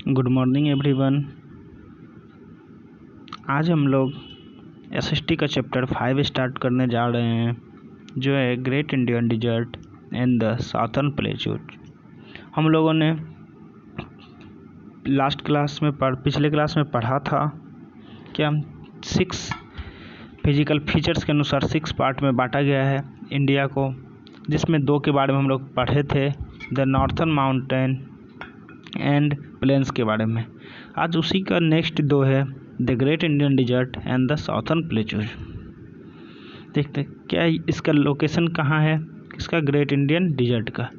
Good morning everyone. आज हम लोग एसएसटी का चैप्टर 5 स्टार्ट करने जा रहे हैं, जो है Great Indian Desert and the southern plateaus. हम लोगों ने पिछले क्लास में पढ़ा था कि हम 6 फिजिकल फीचर्स के अनुसार 6 पार्ट में बांटा गया है इंडिया को, जिसमें 2 के बारे में हम लोग पढ़े थे, the northern mountain and plains के बारे में। आज उसी का नेक्स्ट 2 है, the Great Indian Desert and the southern plateaus. देखते क्या इसका लोकेशन कहाँ है, इसका ग्रेट इंडियन डिजर्ट का।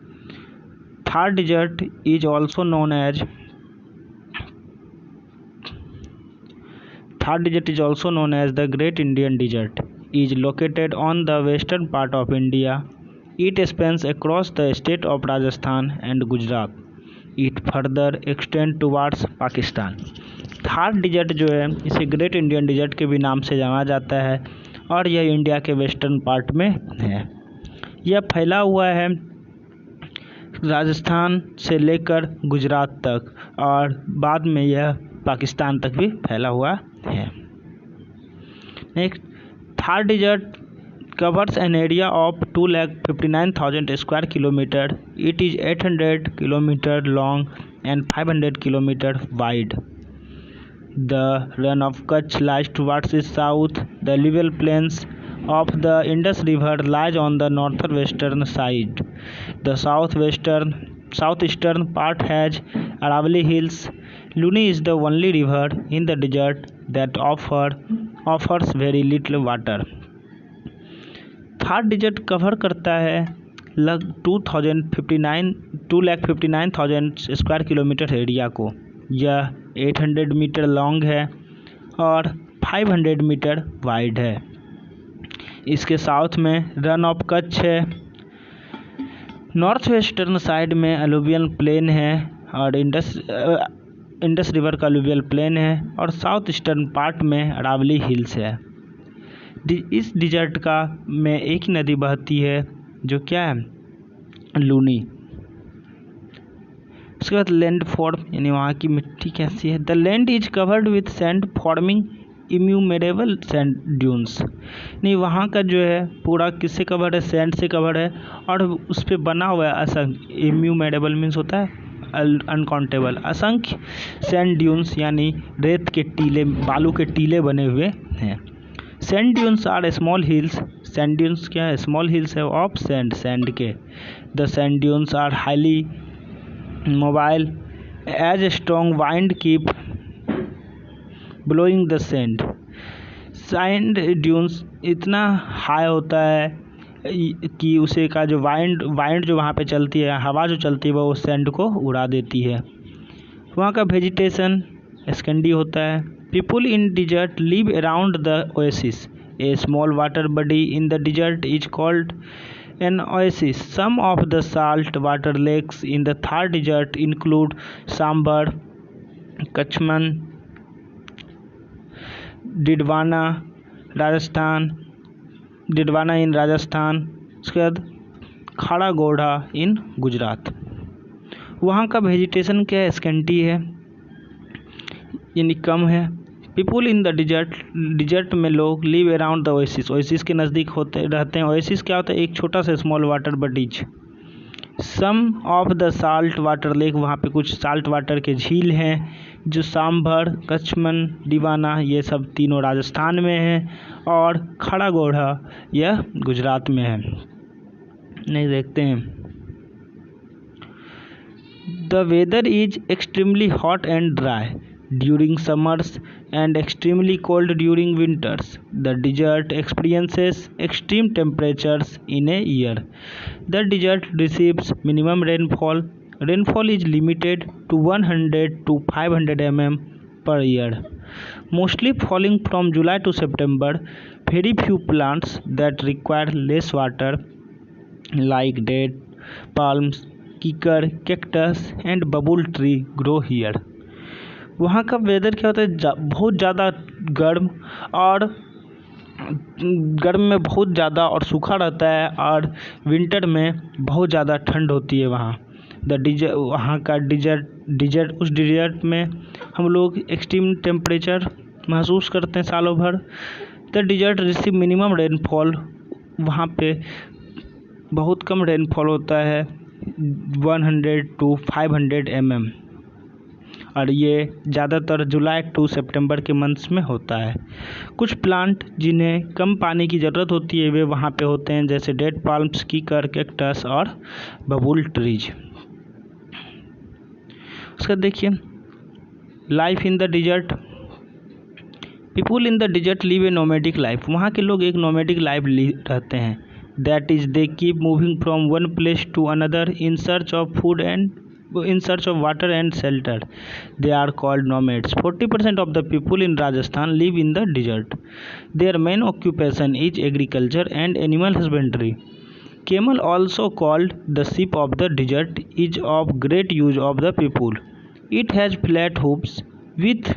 Thar Desert is also known as the Great Indian Desert is located on the western part of India. It spans across the state of Rajasthan and Gujarat. It further extends towards Pakistan. Thar Desert जो है इसे great Indian dessert के भी नाम से जाना जाता है और यह इंडिया के वेस्टर्न पार्ट में है। यह फैला हुआ है राजस्थान से लेकर गुजरात तक और बाद में यह पाकिस्तान तक भी फैला हुआ है। Next, Thar Desert covers an area of 2,59,000 square kilometer. It is 800 kilometer long and 500 kilometer wide. The run of Kutch lies towards the south. The alluvial plains of the Indus River lies on the northwestern side. The southeastern part has Aravalli Hills. Luni is the only river in the desert that offers very little water. Thar Desert cover करता है 2,59,000 square kilometre area को। यह 800 metre long है और 500 metre wide है। इसके south में run of Kutch है, नॉर्थ वेस्टर्न साइड में अलुवियल प्लेन है और इंडस रिवर का अलुवियल प्लेन है और साउथ ईस्टर्न पार्ट में अरावली हिल्स है। इस डिजर्ट का में एक ही नदी बहती है जो क्या है, लूनी। उसके बाद लैंड फॉर्म यानी वहाँ की मिट्टी कैसी है। The land is covered with sand forming innumerable sand dunes. नहीं, वहाँ का जो है पूरा किससे कवर है, सैंड से कवर है और उस पर बना हुआ है असंख्य, इम्यूमेरेबल मीन्स होता है अनकाउंटेबल, असंख्य सैंड ड्यून्स यानी रेत के टीले, बालू के टीले बने हुए हैं। Sand dunes are small hills. Sand dunes क्या है, स्मॉल हिल्स है ऑफ सैंड के। The sand dunes are highly mobile as strong wind keep blowing the sand dunes इतना हाई होता है कि उसे का जो वाइंड जो वहाँ पे चलती है, हवा जो चलती है वो सैंड को उड़ा देती है। वहाँ का वेजिटेशन स्कैंडी होता है। People in desert live around the oasis. A small water body in the desert is called an oasis. Some of the salt water lakes in the Thar desert include Sambar, Kachman, Didwana in Rajasthan, उसके बाद खाड़ा गोढ़ा इन गुजरात। वहाँ का vegetation क्या है, scanty है यानी कम है। पीपुल इन द डिजर्ट में लोग लिव अराउंड द ओएसिस के नज़दीक रहते हैं। ओएसिस क्या होता है, एक छोटा सा small water bodies. Some of the salt water lake, वहाँ पे कुछ साल्ट वाटर के झील हैं जो सांभर, कचमन, दीवाना ये सब तीनों राजस्थान में हैं और खड़ा गोढ़ा यह गुजरात में है। नहीं, देखते हैं। The weather is extremely hot and dry during summers and extremely cold during winters. The desert experiences extreme temperatures in a year. The desert receives minimum rainfall. Rainfall is limited to 100 to 500 mm per year, mostly falling from July to September. Very few plants that require less water like date palms, kikar, cactus and bubble tree grow here. वहाँ का weather क्या होता है, बहुत ज़्यादा गर्म में बहुत ज़्यादा और सूखा रहता है और विंटर में बहुत ज़्यादा ठंड होती है वहाँ। वहाँ का डिजर्ट उस डिजर्ट में हम लोग एक्सट्रीम टेम्परेचर महसूस करते हैं सालों भर। The dessert receive minimum rainfall, वहाँ पे बहुत कम रेनफॉल होता है 100 to 500 mm, और ये ज़्यादातर जुलाई टू सितंबर के मंथ्स में होता है। कुछ प्लांट जिन्हें कम पानी की ज़रूरत होती है वे वहाँ पे होते हैं, जैसे डेट पाल्म्स, कीकर, कैक्टस और बबूल ट्रीज। उसका देखिए life in the desert. People in the desert live a nomadic life, वहाँ के लोग एक नोमैडिक लाइफ रहते हैं। That is they keep moving from one place to another in search of food and in search of water and shelter. They are called nomads. 40% of the people in Rajasthan live in the desert. Their main occupation is agriculture and animal husbandry. Camel, also called the sheep of the desert, is of great use of the people. It has flat hooves with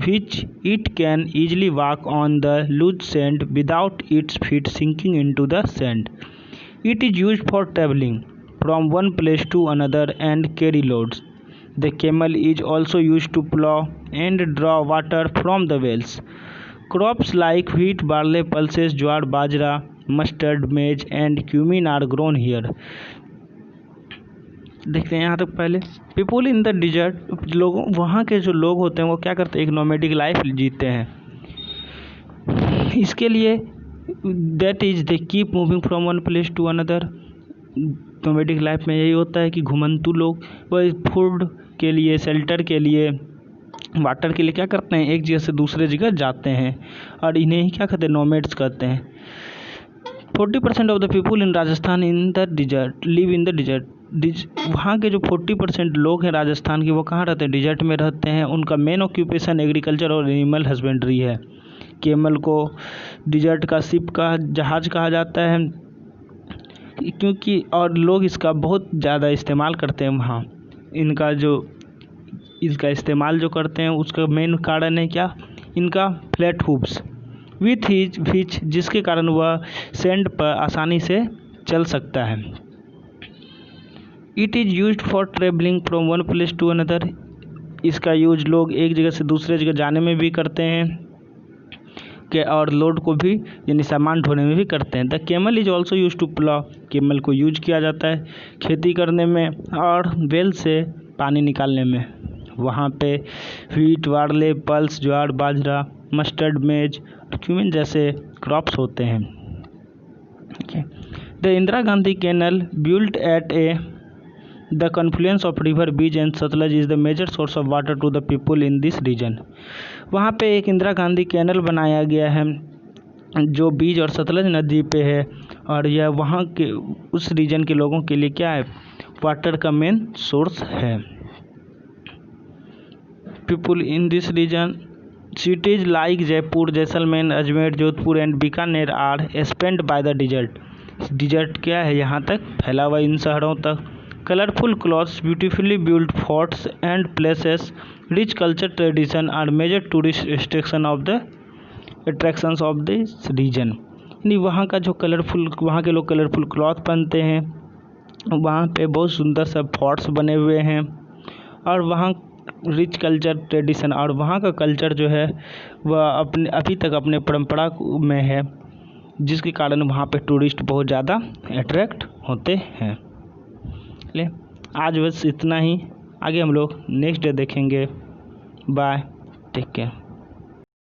which it can easily walk on the loose sand without its feet sinking into the sand. It is used for traveling from one place to another and carry loads. The camel is also used to plow and draw water from the wells. Crops like wheat, barley, pulses, jowar, bajra, mustard, maize and cumin are grown here. देखते हैं यहाँ तक पहले। People in the dessert, लोगों वहाँ के जो लोग होते हैं वो क्या करते हैं, एक नोमैडिक लाइफ जीते हैं। इसके लिए that is they keep moving from one place to another. Nomadic life में यही होता है कि घुमंतू लोग वह फूड के लिए, शेल्टर के लिए, वाटर के लिए क्या करते हैं, एक जगह से दूसरे जगह जाते हैं, और इन्हें ही क्या कहते हैं, नोमैड्स कहते हैं। 40% of the people in Rajasthan in the desert live in the dessert. वहाँ के जो 40% लोग हैं राजस्थान के, वो कहाँ रहते हैं, डिजर्ट में रहते हैं। उनका मेन ऑक्यूपेशन एग्रीकल्चर और एनिमल हस्बेंड्री है। केमल को डिजर्ट का शिप का जहाज़ कहा जाता है, क्योंकि और लोग इसका बहुत ज़्यादा इस्तेमाल करते हैं वहाँ। इसका इस्तेमाल जो करते हैं उसका मेन कारण है क्या, इनका फ्लैट हूव्स विथ हिच, जिसके कारण वह सैंड पर आसानी से चल सकता है। It is used for travelling from one place to another, इसका यूज लोग एक जगह से दूसरे जगह जाने में भी करते हैं के, और लोड को भी यानी सामान ढोने में भी करते हैं। The camel is also use to plough, camel को यूज किया जाता है खेती करने में और वेल से पानी निकालने में। वहाँ पे wheat, barley, pulse, jowar, bajra, mustard, maize, cumin जैसे क्रॉप्स होते हैं। The Indira Gandhi canal built at the confluence of river Beas and Sutlej is the major source of water to the people in this region. वहाँ पे एक इंदिरा गांधी कैनल बनाया गया है जो बीज और सतलज नदी पे है, और यह वहाँ के उस रीजन के लोगों के लिए क्या है, वाटर का मेन सोर्स है। People in this region, cities like Jaipur, Jaisalmer, Ajmer, Jodhpur and Bikaner are spend by the desert. Desert क्या है, यहाँ तक फैला हुआ इन शहरों तक। Colourful clothes, beautifully build forts and places, rich culture tradition are major tourist attractions of this region. यानी वहाँ का जो वहाँ के लोग कलरफुल क्लॉथ पहनते हैं, वहाँ पे बहुत सुंदर सा फोर्ट्स बने हुए हैं, और वहाँ रिच कल्चर ट्रेडिशन, और वहाँ का कल्चर जो है वह अभी तक अपने परंपरा में है, जिसके कारण वहाँ पे टूरिस्ट बहुत ज़्यादा अट्रैक्ट होते हैं। ले आज बस इतना ही, आगे हम लोग नेक्स्ट डे देखेंगे। Bye, take care.